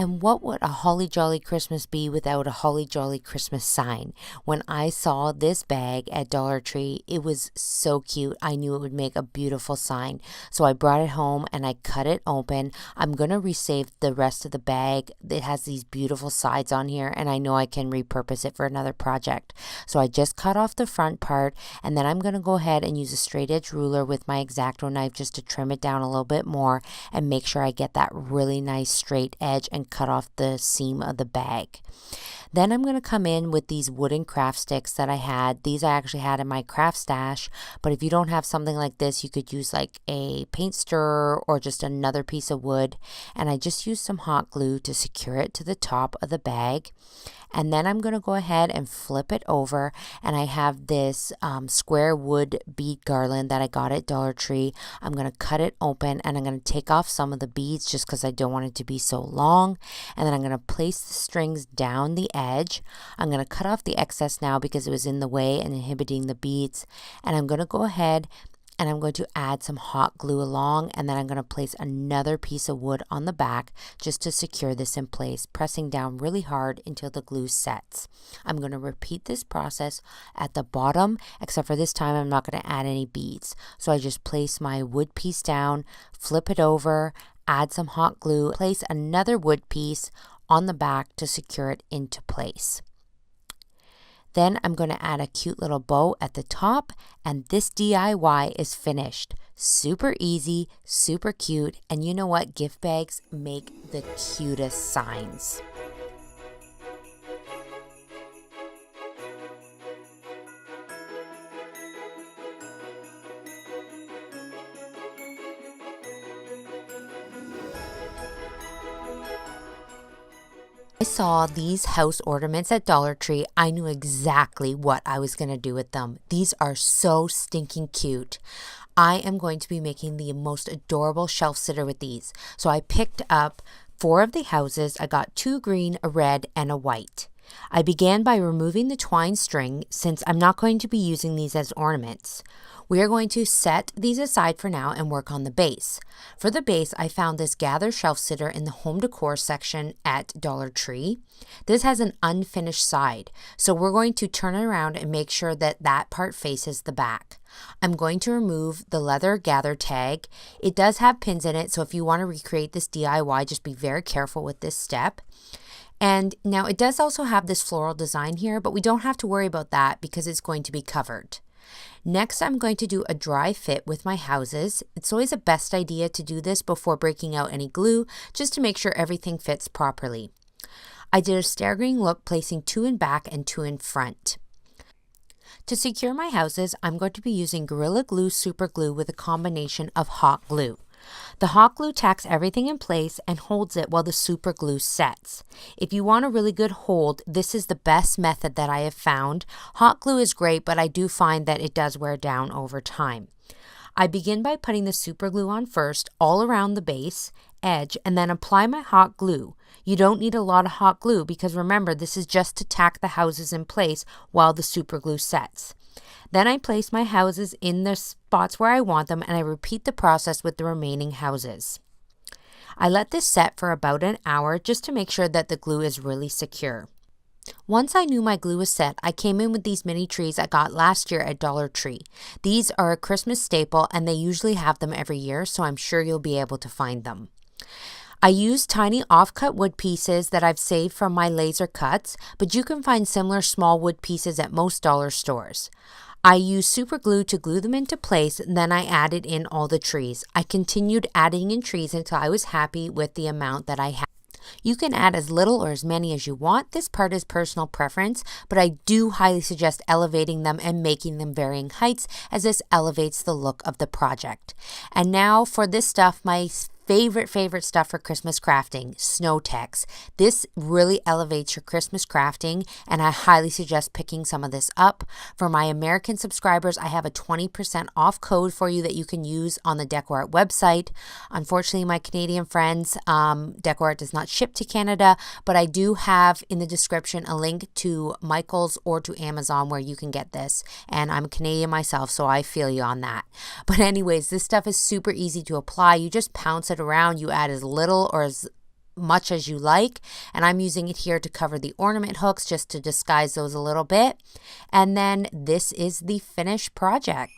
And what would a holly jolly Christmas be without a holly jolly Christmas sign? When I saw this bag at Dollar Tree, it was so cute. I knew it would make a beautiful sign. So I brought it home and I cut it open. I'm going to resave the rest of the bag. It has these beautiful sides on here and I know I can repurpose it for another project. So I just cut off the front part and then I'm going to go ahead and use a straight edge ruler with my X-Acto knife just to trim it down a little bit more and make sure I get that really nice straight edge and cut off the seam of the bag. Then I'm going to come in with these wooden craft sticks that I had. These I actually had in my craft stash, but if you don't have something like this, you could use like a paint stirrer or just another piece of wood. And I just used some hot glue to secure it to the top of the bag. And then I'm going to go ahead and flip it over, and I have this square wood bead garland that I got at Dollar Tree. I'm going to cut it open and I'm going to take off some of the beads just because I don't want it to be so long. And then I'm going to place the strings down the edge. I'm going to cut off the excess now because it was in the way and inhibiting the beads. And I'm going to go ahead and I'm going to add some hot glue along, and then I'm going to place another piece of wood on the back just to secure this in place, pressing down really hard until the glue sets. I'm going to repeat this process at the bottom, except for this time I'm not going to add any beads. So I just place my wood piece down, flip it over, add some hot glue, place another wood piece on the back to secure it into place. Then I'm going to add a cute little bow at the top, and this DIY is finished. Super easy, super cute, and you know what? Gift bags make the cutest signs. I saw these house ornaments at Dollar Tree. I knew exactly what I was going to do with them. These are so stinking cute. I am going to be making the most adorable shelf sitter with these. So I picked up 4 of the houses. I got 2 green, a red, and a white. I began by removing the twine string since I'm not going to be using these as ornaments. We are going to set these aside for now and work on the base. For the base, I found this gather shelf sitter in the home decor section at Dollar Tree. This has an unfinished side, so we're going to turn it around and make sure that that part faces the back. I'm going to remove the leather gather tag. It does have pins in it, so if you want to recreate this DIY, just be very careful with this step. And now it does also have this floral design here, but we don't have to worry about that because it's going to be covered. Next, I'm going to do a dry fit with my houses. It's always a best idea to do this before breaking out any glue, just to make sure everything fits properly. I did a staggering look, placing 2 in back and 2 in front. To secure my houses, I'm going to be using Gorilla Glue Super Glue with a combination of hot glue. The hot glue tacks everything in place and holds it while the super glue sets. If you want a really good hold, this is the best method that I have found. Hot glue is great, but I do find that it does wear down over time. I begin by putting the super glue on first, all around the base edge, and then apply my hot glue. You don't need a lot of hot glue because remember, this is just to tack the houses in place while the super glue sets. Then I place my houses in the spots where I want them, and I repeat the process with the remaining houses. I let this set for about an hour just to make sure that the glue is really secure. Once I knew my glue was set, I came in with these mini trees I got last year at Dollar Tree. These are a Christmas staple and they usually have them every year, so I'm sure you'll be able to find them. I used tiny off-cut wood pieces that I've saved from my laser cuts, but you can find similar small wood pieces at most dollar stores. I used super glue to glue them into place, and then I added in all the trees. I continued adding in trees until I was happy with the amount that I had. You can add as little or as many as you want. This part is personal preference, but I do highly suggest elevating them and making them varying heights, as this elevates the look of the project. And now for this stuff, my favorite stuff for Christmas crafting, snow text. This really elevates your Christmas crafting, and I highly suggest picking some of this up. For my American subscribers, I have a 20% off code for you that you can use on the Decor Art website. Unfortunately, my Canadian friends, Decor Art does not ship to Canada, but I do have in the description a link to Michael's or to Amazon where you can get this, and I'm Canadian myself, so I feel you on that. But anyways, this stuff is super easy to apply. You just pounce it around. You add as little or as much as you like, and I'm using it here to cover the ornament hooks just to disguise those a little bit. And then this is the finished project.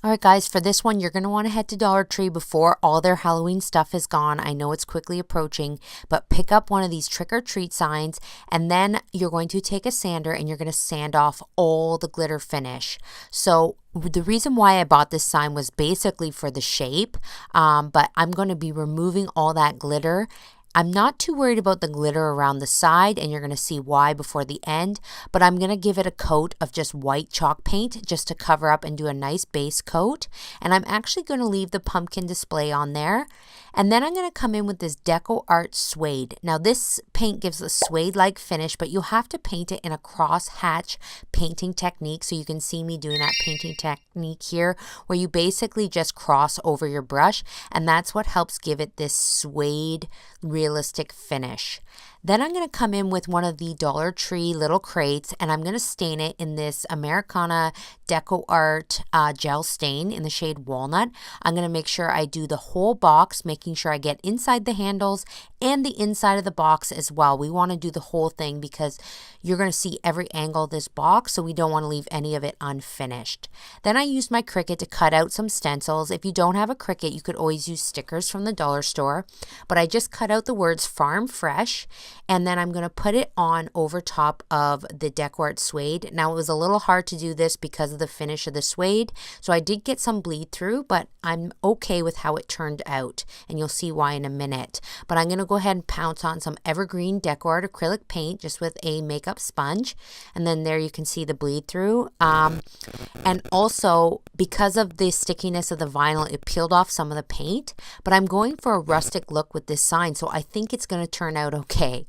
Alright guys, for this one you're going to want to head to Dollar Tree before all their Halloween stuff is gone. I know it's quickly approaching, but pick up one of these trick or treat signs, and then you're going to take a sander and you're going to sand off all the glitter finish. So the reason why I bought this sign was basically for the shape, but I'm going to be removing all that glitter. I'm not too worried about the glitter around the side, and you're going to see why before the end, but I'm going to give it a coat of just white chalk paint just to cover up and do a nice base coat. And I'm actually going to leave the pumpkin display on there. And then I'm going to come in with this Deco Art Suede. Now this paint gives a suede-like finish, but you have to paint it in a cross-hatch painting technique. So you can see me doing that painting technique here, where you basically just cross over your brush, and that's what helps give it this suede realistic finish. Then I'm going to come in with one of the Dollar Tree little crates, and I'm going to stain it in this Americana Deco Art gel stain in the shade Walnut. I'm going to make sure I do the whole box, making sure I get inside the handles and the inside of the box as well. We want to do the whole thing because you're going to see every angle of this box, so we don't want to leave any of it unfinished. Then I used my Cricut to cut out some stencils. If you don't have a Cricut, you could always use stickers from the dollar store, but I just cut out the words Farm Fresh, and then I'm going to put it on over top of the Deco Art Suede. Now it was a little hard to do this because of the finish of the suede, so I did get some bleed through, but I'm okay with how it turned out, and you'll see why in a minute. But I'm going to go ahead and pounce on some evergreen Deco Art acrylic paint just with a makeup sponge, and then there you can see the bleed through. And also because of the stickiness of the vinyl, it peeled off some of the paint, but I'm going for a rustic look with this sign, so I think it's going to turn out okay.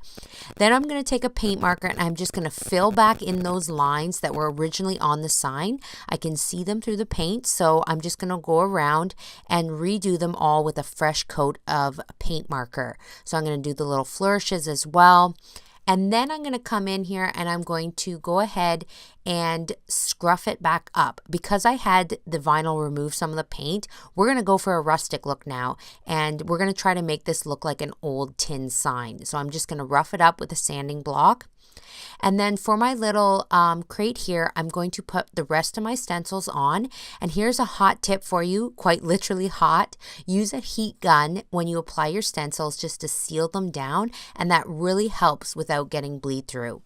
Then I'm going to take a paint marker and I'm just going to fill back in those lines that were originally on the sign. I can see them through the paint, so I'm just going to go around and redo them all with a fresh coat of paint marker. So I'm going to do the little flourishes as well. And then I'm going to come in here and I'm going to go ahead and scruff it back up. Because I had the vinyl remove some of the paint, we're going to go for a rustic look now. And we're going to try to make this look like an old tin sign. So I'm just going to rough it up with a sanding block. And then for my little crate here, I'm going to put the rest of my stencils on. And here's a hot tip for you, quite literally hot. Use a heat gun when you apply your stencils just to seal them down, and that really helps without getting bleed through.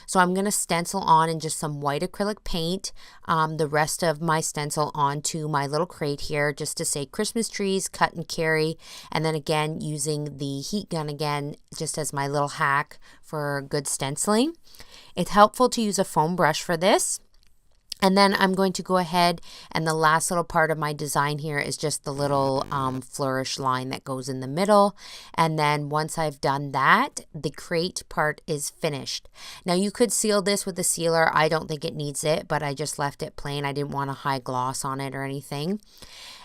So I'm going to stencil on in just some white acrylic paint the rest of my stencil onto my little crate here just to say Christmas trees, cut and carry. And then again, using the heat gun again, just as my little hack for good stenciling. It's helpful to use a foam brush for this. And then I'm going to go ahead, and the last little part of my design here is just the little flourish line that goes in the middle. And then once I've done that, the crate part is finished. Now you could seal this with a sealer. I don't think it needs it, but I just left it plain. I didn't want a high gloss on it or anything.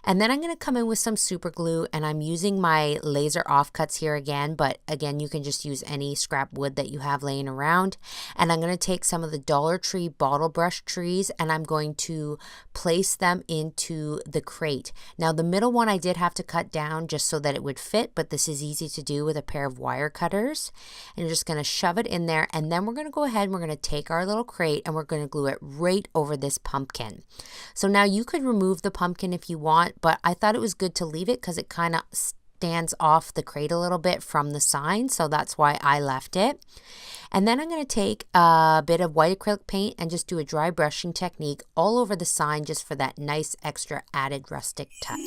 And then I'm going to come in with some super glue, and I'm using my laser offcuts here again, but again, you can just use any scrap wood that you have laying around. And I'm going to take some of the Dollar Tree bottle brush trees, and I'm going to place them into the crate. Now the middle one I did have to cut down just so that it would fit, but this is easy to do with a pair of wire cutters. And you're just going to shove it in there, and then we're going to go ahead and we're going to take our little crate and we're going to glue it right over this pumpkin. So now you could remove the pumpkin if you want, but I thought it was good to leave it because it kind of stands off the crate a little bit from the sign, so that's why I left it. And then I'm going to take a bit of white acrylic paint and just do a dry brushing technique all over the sign just for that nice extra added rustic touch.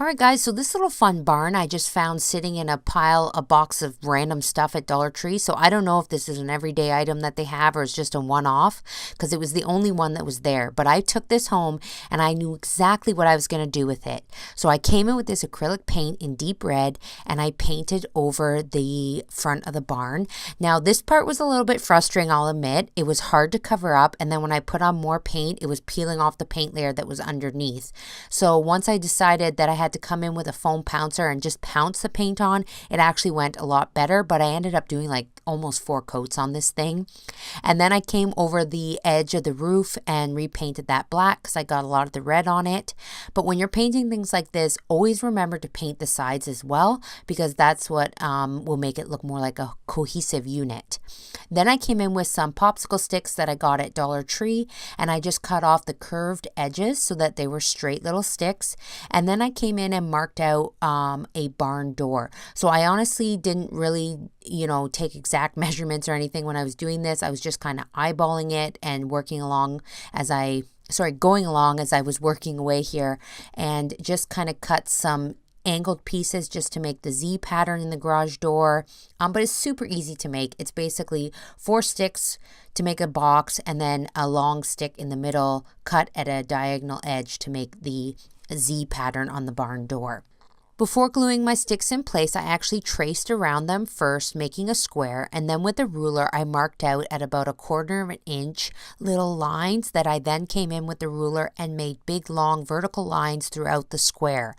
All right, guys, so this little fun barn I just found sitting in a box of random stuff at Dollar Tree. So I don't know if this is an everyday item that they have or it's just a one-off because it was the only one that was there. But I took this home and I knew exactly what I was going to do with it. So I came in with this acrylic paint in deep red and I painted over the front of the barn. Now, this part was a little bit frustrating, I'll admit. It was hard to cover up, and then when I put on more paint, it was peeling off the paint layer that was underneath. So once I decided that I had to come in with a foam pouncer and just pounce the paint on, it actually went a lot better, but I ended up doing like almost 4 coats on this thing. And then I came over the edge of the roof and repainted that black because I got a lot of the red on it. But when you're painting things like this, always remember to paint the sides as well, because that's what will make it look more like a cohesive unit. Then I came in with some popsicle sticks that I got at Dollar Tree, and I just cut off the curved edges so that they were straight little sticks. And then I came in and marked out a barn door. So I honestly didn't really, take exact measurements or anything when I was doing this. I was just kind of eyeballing it and going along as I was working away here, and just kind of cut some angled pieces just to make the Z pattern in the garage door. But it's super easy to make. It's basically 4 sticks to make a box and then a long stick in the middle cut at a diagonal edge to make the Z pattern on the barn door. Before gluing my sticks in place, I actually traced around them first, making a square, and then with a ruler I marked out at about 1/4 of an inch little lines that I then came in with the ruler and made big long vertical lines throughout the square.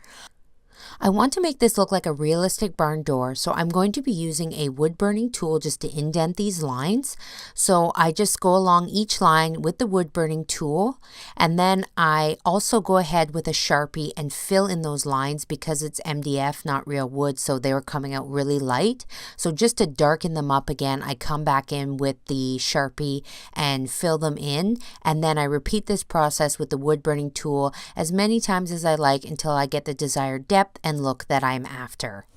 I want to make this look like a realistic barn door, so I'm going to be using a wood burning tool just to indent these lines. So I just go along each line with the wood burning tool, and then I also go ahead with a Sharpie and fill in those lines because it's MDF, not real wood, so they were coming out really light. So just to darken them up again, I come back in with the Sharpie and fill them in, and then I repeat this process with the wood burning tool as many times as I like until I get the desired depth and look that I'm after.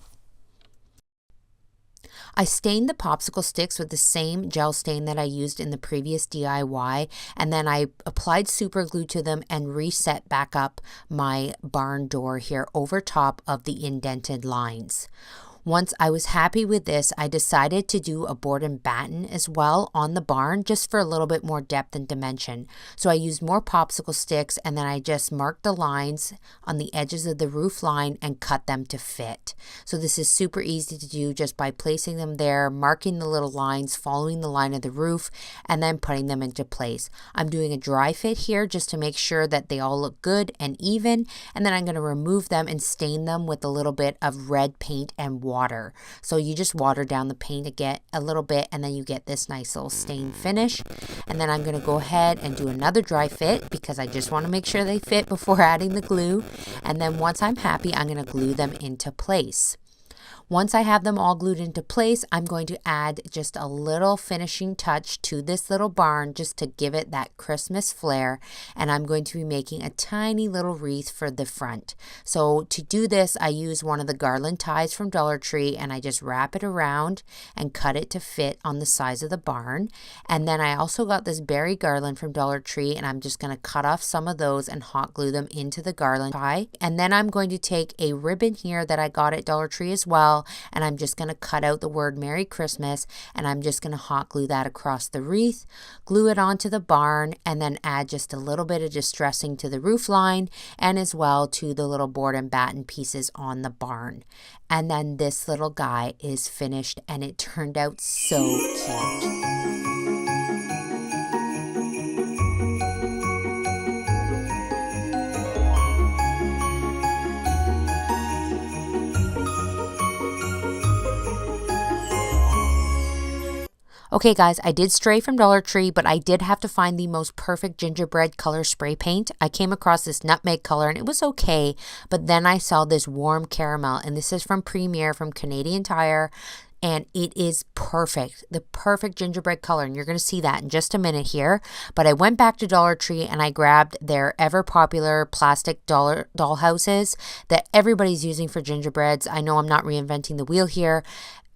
I stained the popsicle sticks with the same gel stain that I used in the previous DIY, and then I applied super glue to them and reset back up my barn door here over top of the indented lines. Once I was happy with this, I decided to do a board and batten as well on the barn just for a little bit more depth and dimension. So I used more popsicle sticks and then I just marked the lines on the edges of the roof line and cut them to fit. So this is super easy to do just by placing them there, marking the little lines, following the line of the roof, and then putting them into place. I'm doing a dry fit here just to make sure that they all look good and even, and then I'm going to remove them and stain them with a little bit of red paint and water. So you just water down the paint again a little bit, and then you get this nice little stain finish. And then I'm going to go ahead and do another dry fit because I just want to make sure they fit before adding the glue. And then once I'm happy, I'm going to glue them into place. Once I have them all glued into place, I'm going to add just a little finishing touch to this little barn just to give it that Christmas flair, and I'm going to be making a tiny little wreath for the front. So to do this, I use one of the garland ties from Dollar Tree and I just wrap it around and cut it to fit on the size of the barn. And then I also got this berry garland from Dollar Tree, and I'm just going to cut off some of those and hot glue them into the garland tie. And then I'm going to take a ribbon here that I got at Dollar Tree as well, and I'm just going to cut out the word Merry Christmas, and I'm just going to hot glue that across the wreath, glue it onto the barn, and then add just a little bit of distressing to the roof line and as well to the little board and batten pieces on the barn. And then this little guy is finished, and it turned out so cute. Okay guys, I did stray from Dollar Tree, but I did have to find the most perfect gingerbread color spray paint. I came across this nutmeg color and it was okay, but then I saw this warm caramel, and this is from Premier from Canadian Tire, and it is perfect, the perfect gingerbread color, and you're going to see that in just a minute here. But I went back to Dollar Tree and I grabbed their ever popular plastic dollhouses that everybody's using for gingerbreads. I know I'm not reinventing the wheel here,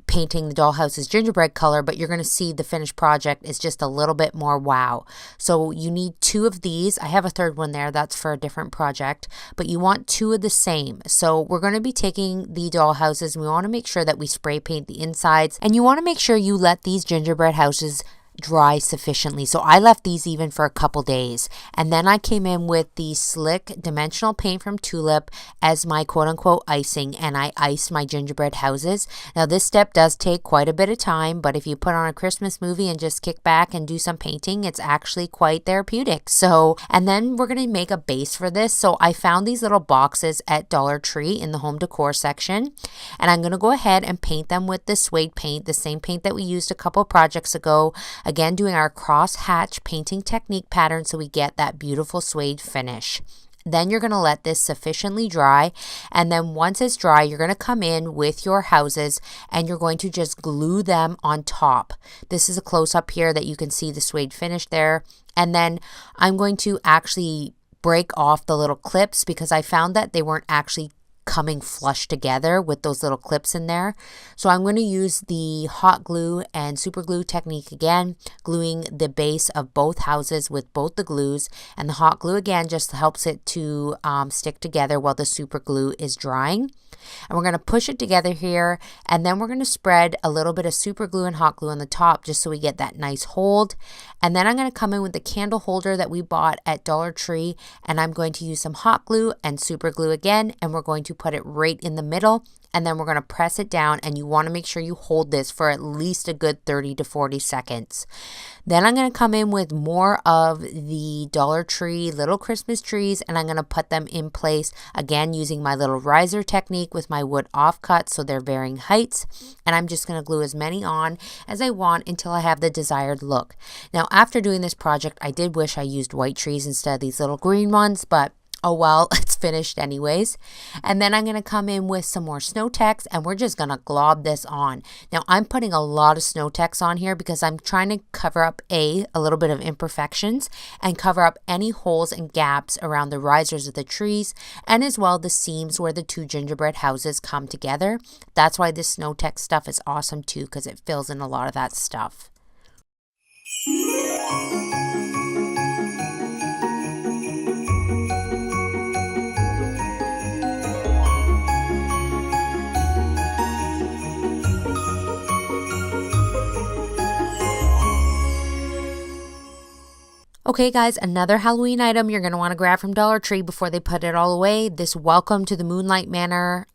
painting the dollhouse's gingerbread color, but you're going to see the finished project is just a little bit more wow. So you need 2 of these. I have a third one there. That's for a different project, but you want 2 of the same. So we're going to be taking the dollhouses and we want to make sure that we spray paint the insides, and you want to make sure you let these gingerbread houses dry sufficiently. So I left these even for a couple days, and then I came in with the slick dimensional paint from Tulip as my quote-unquote icing, and I iced my gingerbread houses. Now this step does take quite a bit of time, but if you put on a Christmas movie and just kick back and do some painting, it's actually quite therapeutic. So, and then we're going to make a base for this. So I found these little boxes at Dollar Tree in the home decor section, and I'm going to go ahead and paint them with the suede paint, the same paint that we used a couple projects ago. Again, doing our cross hatch painting technique pattern so we get that beautiful suede finish. Then you're going to let this sufficiently dry, and then once it's dry, you're going to come in with your houses and you're going to just glue them on top. This is a close-up here that you can see the suede finish there. And then I'm going to actually break off the little clips because I found that they weren't actually coming flush together with those little clips in there. So I'm going to use the hot glue and super glue technique again, gluing the base of both houses with both the glues, and the hot glue again just helps it to stick together while the super glue is drying. And we're going to push it together here, and then we're going to spread a little bit of super glue and hot glue on the top just so we get that nice hold. And then I'm going to come in with the candle holder that we bought at Dollar Tree, and I'm going to use some hot glue and super glue again, and we're going to put it right in the middle, and then we're going to press it down, and you want to make sure you hold this for at least a good 30 to 40 seconds. Then I'm going to come in with more of the Dollar Tree little Christmas trees, and I'm going to put them in place again using my little riser technique with my wood offcuts so they're varying heights, and I'm just going to glue as many on as I want until I have the desired look. Now after doing this project, I did wish I used white trees instead of these little green ones, but oh well, it's finished anyways. And then I'm going to come in with some more snow text, and we're just going to glob this on. Now I'm putting a lot of snow text on here because I'm trying to cover up a little bit of imperfections and cover up any holes and gaps around the risers of the trees, and as well the seams where the 2 gingerbread houses come together. That's why this snow text stuff is awesome too, because it fills in a lot of that stuff. Okay guys, another Halloween item you're going to want to grab from Dollar Tree before they put it all away. This Welcome to the Moonlit Manor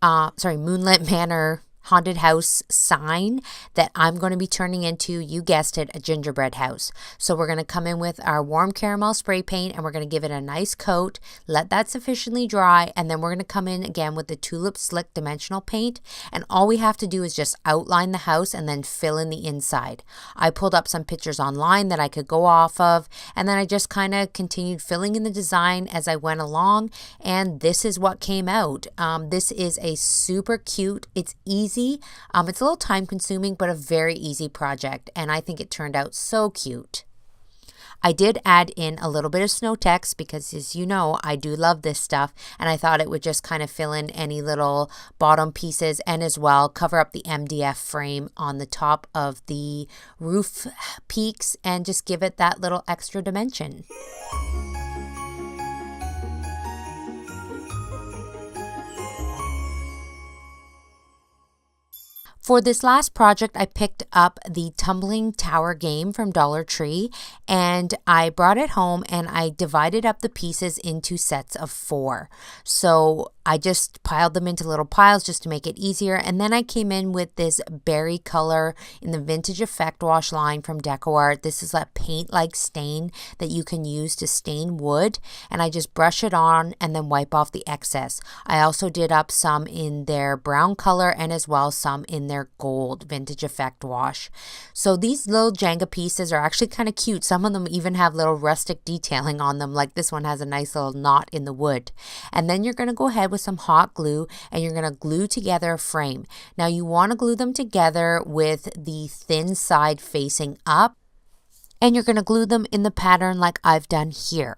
haunted house sign that I'm going to be turning into, you guessed it, a gingerbread house. So we're going to come in with our warm caramel spray paint, and we're going to give it a nice coat, let that sufficiently dry, and then we're going to come in again with the Tulip Slick dimensional paint, and all we have to do is just outline the house and then fill in the inside. I pulled up some pictures online that I could go off of, and then I just kind of continued filling in the design as I went along, and this is what came out. This is a super cute, it's easy. It's a little time consuming, but a very easy project, and I think it turned out so cute. I did add in a little bit of snow text because, as you know, I do love this stuff, and I thought it would just kind of fill in any little bottom pieces and as well cover up the MDF frame on the top of the roof peaks and just give it that little extra dimension. For this last project, I picked up the Tumbling Tower game from Dollar Tree, and I brought it home and I divided up the pieces into sets of 4. So I just piled them into little piles just to make it easier, and then I came in with this berry color in the Vintage Effect Wash line from Decor. This is a paint-like stain that you can use to stain wood, and I just brush it on and then wipe off the excess. I also did up some in their brown color and as well some in their gold Vintage Effect Wash. So these little Jenga pieces are actually kind of cute. Some of them even have little rustic detailing on them, like this one has a nice little knot in the wood. And then you're going to go ahead with some hot glue and you're going to glue together a frame. Now you want to glue them together with the thin side facing up, and you're going to glue them in the pattern like I've done here.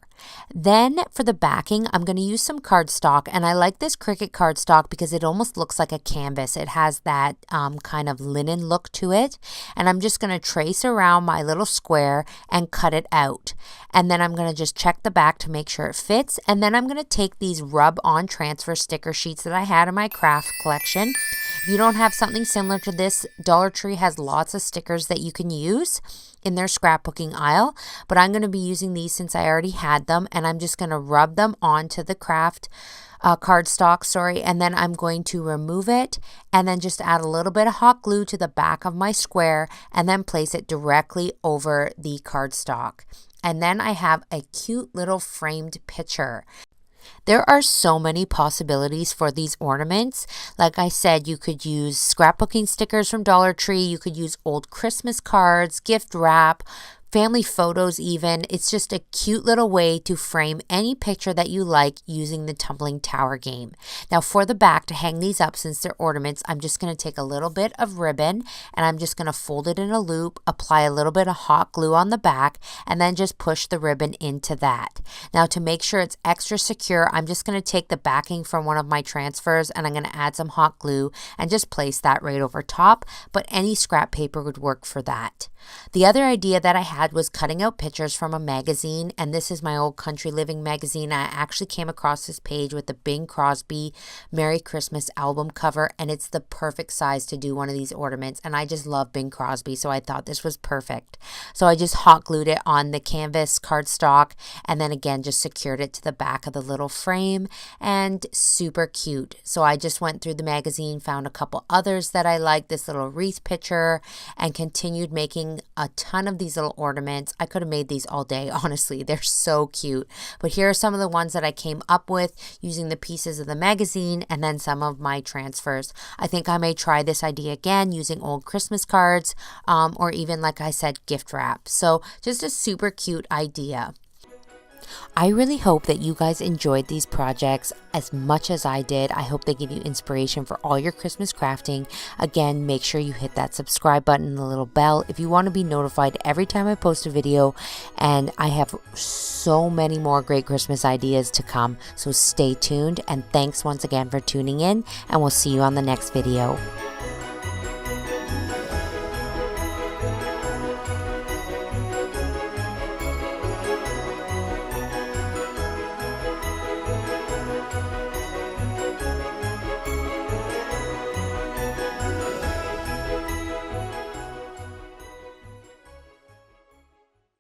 Then for the backing, I'm going to use some cardstock, and I like this Cricut cardstock because it almost looks like a canvas. It has that kind of linen look to it, and I'm just going to trace around my little square and cut it out. And then I'm going to just check the back to make sure it fits, and then I'm going to take these rub-on transfer sticker sheets that I had in my craft collection. If you don't have something similar to this, Dollar Tree has lots of stickers that you can use in their scrapbooking aisle, but I'm going to be using these since I already had them, and I'm just going to rub them onto the craft cardstock, and then I'm going to remove it and then just add a little bit of hot glue to the back of my square and then place it directly over the cardstock. And then I have a cute little framed picture. There are so many possibilities for these ornaments. Like I said, you could use scrapbooking stickers from Dollar Tree. You could use old Christmas cards, gift wrap, family photos even. It's just a cute little way to frame any picture that you like using the Tumbling Tower game. Now for the back, to hang these up since they're ornaments, I'm just going to take a little bit of ribbon and I'm just going to fold it in a loop, apply a little bit of hot glue on the back, and then just push the ribbon into that. Now to make sure it's extra secure, I'm just going to take the backing from one of my transfers and I'm going to add some hot glue and just place that right over top, but any scrap paper would work for that. The other idea that I had was cutting out pictures from a magazine, and this is my old Country Living magazine. I actually came across this page with the Bing Crosby Merry Christmas album cover, and it's the perfect size to do one of these ornaments, and I just love Bing Crosby, so I thought this was perfect. So I just hot glued it on the canvas cardstock, and then again just secured it to the back of the little frame, and super cute. So I just went through the magazine, found a couple others that I liked, this little wreath picture, and continued making a ton of these little ornaments. I could have made these all day, honestly. They're so cute. But here are some of the ones that I came up with using the pieces of the magazine and then some of my transfers. I think I may try this idea again using old Christmas cards or even, like I said, gift wrap. So just a super cute idea. I really hope that you guys enjoyed these projects as much as I did. I hope they give you inspiration for all your Christmas crafting. Again, make sure you hit that subscribe button and the little bell if you want to be notified every time I post a video. And I have so many more great Christmas ideas to come, so stay tuned. And thanks once again for tuning in, and we'll see you on the next video.